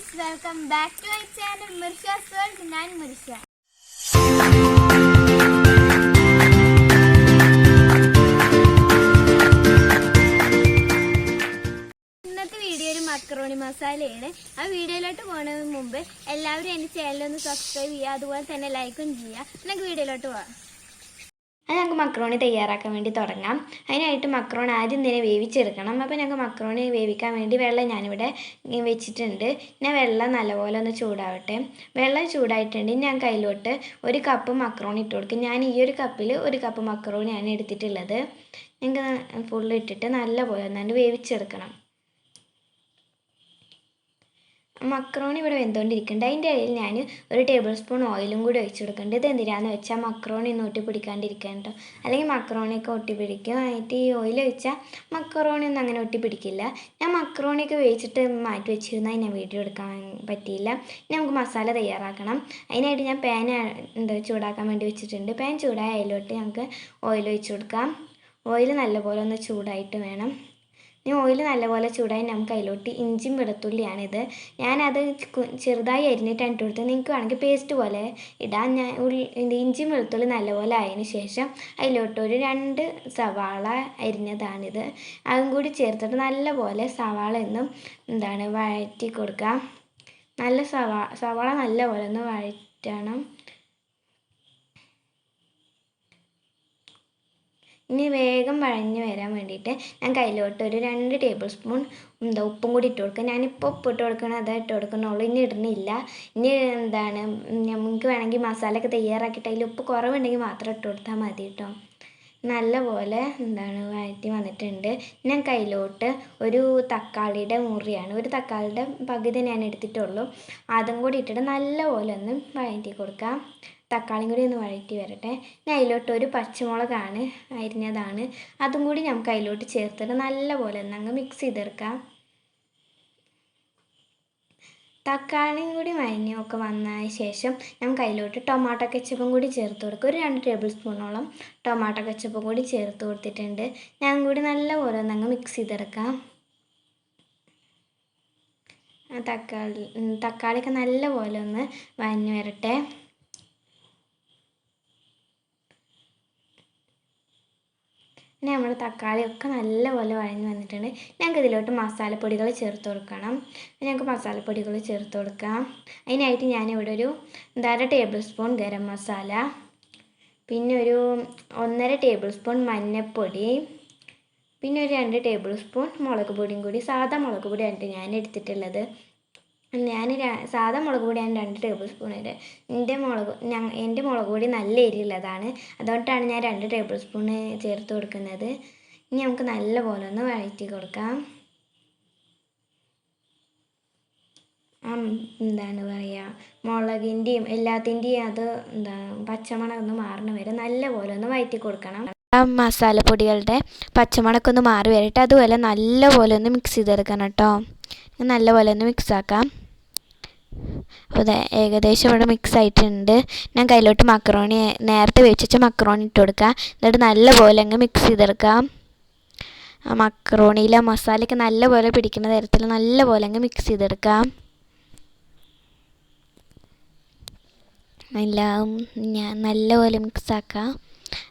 friends, welcome back to our channel MIRSHA'S world. ഞാൻ മിർഷ. ഇന്നത്തെ video ഒരു മക്കറോണി മസാലയാണ്. ആ വീഡിയോയിലോട്ട് പോകുന്നതിന് മുമ്പ് എല്ലാവരും എൻ്റെ ചാനൽ ഒന്ന് സബ്സ്ക്രൈബ് ചെയ്യുക, അതുപോലെ തന്നെ ലൈക്കും ചെയ്യുക. നമുക്ക് വീഡിയോയിലോട്ട് പോകാം. അത് ഞങ്ങൾക്ക് മക്രോണി തയ്യാറാക്കാൻ വേണ്ടി തുടങ്ങാം. അതിനായിട്ട് മക്രോണി ആദ്യം തന്നെ വേവിച്ചെടുക്കണം. അപ്പോൾ ഞങ്ങൾക്ക് മക്രോണി വേവിക്കാൻ വേണ്ടി വെള്ളം ഞാനിവിടെ വെച്ചിട്ടുണ്ട്. ഞാൻ വെള്ളം നല്ലപോലെ ഒന്ന് ചൂടാവട്ടെ. വെള്ളം ചൂടായിട്ടുണ്ട്. ഞാൻ കയ്യിലോട്ട് 1 കപ്പ് മക്രോണി ഇട്ട് കൊടുക്കും. ഞാൻ ഈ ഒരു കപ്പിൽ 1 കപ്പ് മക്രോണിയാണ് എടുത്തിട്ടുള്ളത്. ഞങ്ങൾക്ക് ഫുള്ള് ഇട്ടിട്ട് നല്ലപോലെ ഒന്നാണ്ട് വേവിച്ചെടുക്കണം. മക്രോണി ഇവിടെ വെന്തുകൊണ്ടിരിക്കുന്നുണ്ട്. അതിൻ്റെ ഇടയിൽ ഞാൻ 1 ടേബിൾ സ്പൂൺ ഓയിലും കൂടി ഒഴിച്ചു കൊടുക്കുന്നുണ്ട്. ഇത് എന്തിനാന്ന് വെച്ചാൽ മക്രോണി ഒന്നും ഒട്ടിപ്പിടിക്കാണ്ടിരിക്കാൻ കേട്ടോ. അല്ലെങ്കിൽ മക്രോണിയൊക്കെ ഒട്ടിപ്പിടിക്കും. ആയിട്ട് ഈ ഓയിൽ ഒഴിച്ചാൽ മക്രോണി ഒന്നും അങ്ങനെ ഒട്ടിപ്പിടിക്കില്ല. ഞാൻ മക്രോണിയൊക്കെ വേവിച്ചിട്ട് മാറ്റി വെച്ചിരുന്നാൽ ഞാൻ വീഡിയോ എടുക്കാൻ പറ്റിയില്ല. നമുക്ക് മസാല തയ്യാറാക്കണം. അതിനായിട്ട് ഞാൻ പാൻ ചൂടാക്കാൻ വേണ്ടി വെച്ചിട്ടുണ്ട്. പാൻ ചൂടായ അതിലോട്ട് ഞങ്ങൾക്ക് ഓയിൽ ഒഴിച്ചു കൊടുക്കാം. ഓയിൽ നല്ലപോലെ ഒന്ന് ചൂടായിട്ട് വേണം. ഇനി ഓയിൽ നല്ലപോലെ ചൂടായി നമുക്ക് അതിലോട്ട് ഇഞ്ചിയും വെളുത്തുള്ളിയാണിത്. ഞാനത് ചെറുതായി അരിഞ്ഞിട്ടാണ് ഇട്ട് കൊടുത്തത്. നിങ്ങൾക്ക് വേണമെങ്കിൽ പേസ്റ്റ് പോലെ ഇടാം. ഞാൻ ഇഞ്ചിയും വെളുത്തുള്ളി നല്ലപോലെ ആയതിനു ശേഷം അതിലോട്ട് ഒരു 2 സവാള അരിഞ്ഞതാണിത്. അതും കൂടി ചേർത്തിട്ട് നല്ലപോലെ സവാള ഒന്നും വഴറ്റി കൊടുക്കാം. സവാള നല്ലപോലെ ഒന്ന് വഴറ്റണം. ഇനി വേഗം വഴഞ്ഞ് വരാൻ വേണ്ടിയിട്ട് ഞാൻ കയ്യിലോട്ട് ഒരു 2 ടേബിൾ സ്പൂൺ ഉപ്പും കൂടി ഇട്ട് കൊടുക്കുക. ഞാനിപ്പോൾ ഉപ്പ് ഇട്ട് കൊടുക്കണം, അതാ ഇട്ട് കൊടുക്കണുള്ളൂ. ഇനി ഇടണില്ല. ഇനി നമുക്ക് വേണമെങ്കിൽ മസാലയൊക്കെ തയ്യാറാക്കിയിട്ട് അതിൽ ഉപ്പ് കുറവുണ്ടെങ്കിൽ മാത്രം ഇട്ട് കൊടുത്താൽ മതി കേട്ടോ. നല്ലപോലെ വഴറ്റി വന്നിട്ടുണ്ട്. ഞാൻ കയ്യിലോട്ട് ഒരു തക്കാളിയുടെ മുറിയാണ്, ഒരു തക്കാളിയുടെ പകുതി ഞാൻ എടുത്തിട്ടുള്ളൂ. അതും കൂടി ഇട്ടിട്ട് നല്ലപോലെ ഒന്ന് വഴറ്റി കൊടുക്കാം. തക്കാളിയും കൂടി ഒന്ന് വഴറ്റി വരട്ടെ. ഞാൻ അതിലോട്ട് ഒരു പച്ചമുളകാണ് അരിഞ്ഞതാണ്, അതും കൂടി നമുക്ക് അതിലോട്ട് ചേർത്തിട്ട് നല്ലപോലെ ഒന്ന് മിക്സ് ചെയ്തെടുക്കാം. തക്കാളിയും കൂടി വഴഞ്ഞൊക്കെ വന്നതിന് ശേഷം നമുക്ക് അതിലോട്ട് ടൊമാറ്റോ കെച്ചപ്പും കൂടി ചേർത്ത് കൊടുക്കുക. ഒരു 2 ടേബിൾ സ്പൂണോളം ടൊമാറ്റോ കെച്ചപ്പും കൂടി ചേർത്ത് കൊടുത്തിട്ടുണ്ട്. ഞാൻ കൂടി നല്ലപോലെ ഒന്ന് മിക്സ് ചെയ്തെടുക്കാം. തക്കാളിയൊക്കെ നല്ലപോലെ ഒന്ന് വഴഞ്ഞ് വരട്ടെ. പിന്നെ നമ്മുടെ തക്കാളിയൊക്കെ നല്ലപോലെ വഴഞ്ഞ് വന്നിട്ടുണ്ട്. ഞങ്ങൾക്ക് ഇതിലോട്ട് മസാലപ്പൊടികൾ ചേർത്ത് കൊടുക്കണം. ഞങ്ങൾക്ക് മസാലപ്പൊടികൾ ചേർത്ത് കൊടുക്കാം. അതിനായിട്ട് ഞാനിവിടെ ഒരു 1/2 ടേബിൾ സ്പൂൺ ഗരം മസാല, പിന്നെ ഒരു 1.5 ടേബിൾ സ്പൂൺ മഞ്ഞൾപ്പൊടി, പിന്നെ ഒരു 2 ടേബിൾ സ്പൂൺ മുളക് പൊടിയും കൂടി, സാധാ മുളക് പൊടിയാണ് ഞാൻ എടുത്തിട്ടുള്ളത്. ഞാൻ സാധാ മുളക് പൊടിയാണ് 2 ടേബിൾ സ്പൂൺ ഇട്ട്. എൻ്റെ മുളക് പൊടി നല്ല എരിയുള്ളതാണ്, അതുകൊണ്ടാണ് ഞാൻ 2 ടേബിൾ സ്പൂൺ ചേർത്ത് കൊടുക്കുന്നത്. ഇനി നമുക്ക് നല്ലപോലെ ഒന്ന് വഴറ്റി കൊടുക്കാം. മുളകിൻ്റെയും എല്ലാത്തിൻ്റെയും അത് പച്ചമണം ഒന്ന് മാറണ വരെ നല്ലപോലെ ഒന്ന് വഴറ്റി കൊടുക്കണം. മസാലപ്പൊടികളുടെ പച്ചമണമൊക്കെ ഒന്ന് മാറി വരട്ടെ. അതുപോലെ നല്ലപോലെ ഒന്ന് മിക്സ് ചെയ്തെടുക്കണം കേട്ടോ. നല്ലപോലെ ഒന്ന് മിക്സാക്കാം. അതെ, ഏകദേശം ഇവിടെ മിക്സ് ആയിട്ടുണ്ട്. ഞാൻ കയ്യിലോട്ട് മക്രോണി നേരത്തെ വെച്ച മക്രോണി ഇട്ട് കൊടുക്കുക. എന്നിട്ട് നല്ലപോലെ മിക്സ് ചെയ്തെടുക്കാം. ആ മക്രോണിയിലെ മസാലയൊക്കെ നല്ലപോലെ പിടിക്കുന്ന തരത്തിൽ നല്ലപോലെ മിക്സ് ചെയ്തെടുക്കാം. എല്ലാം ഞാൻ നല്ലപോലെ മിക്സാക്കാം.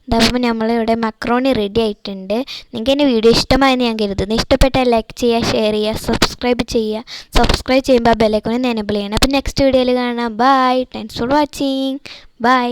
ഇതാകുമ്പോൾ നമ്മളിവിടെ മക്രോണി റെഡി ആയിട്ടുണ്ട്. നിങ്ങൾക്ക് എൻ്റെ വീഡിയോ ഇഷ്ടമായെന്ന് ഞാൻ കരുതുന്നു. ഇഷ്ടപ്പെട്ടാൽ ലൈക്ക് ചെയ്യുക, ഷെയർ ചെയ്യുക, സബ്സ്ക്രൈബ് ചെയ്യുക. സബ്സ്ക്രൈബ് ചെയ്യുമ്പോൾ ബെല്ലൈക്കൺ എനേബിൾ ചെയ്യണം. അപ്പോൾ നെക്സ്റ്റ് വീഡിയോയിൽ കാണാം. Bye. Thanks for watching. By.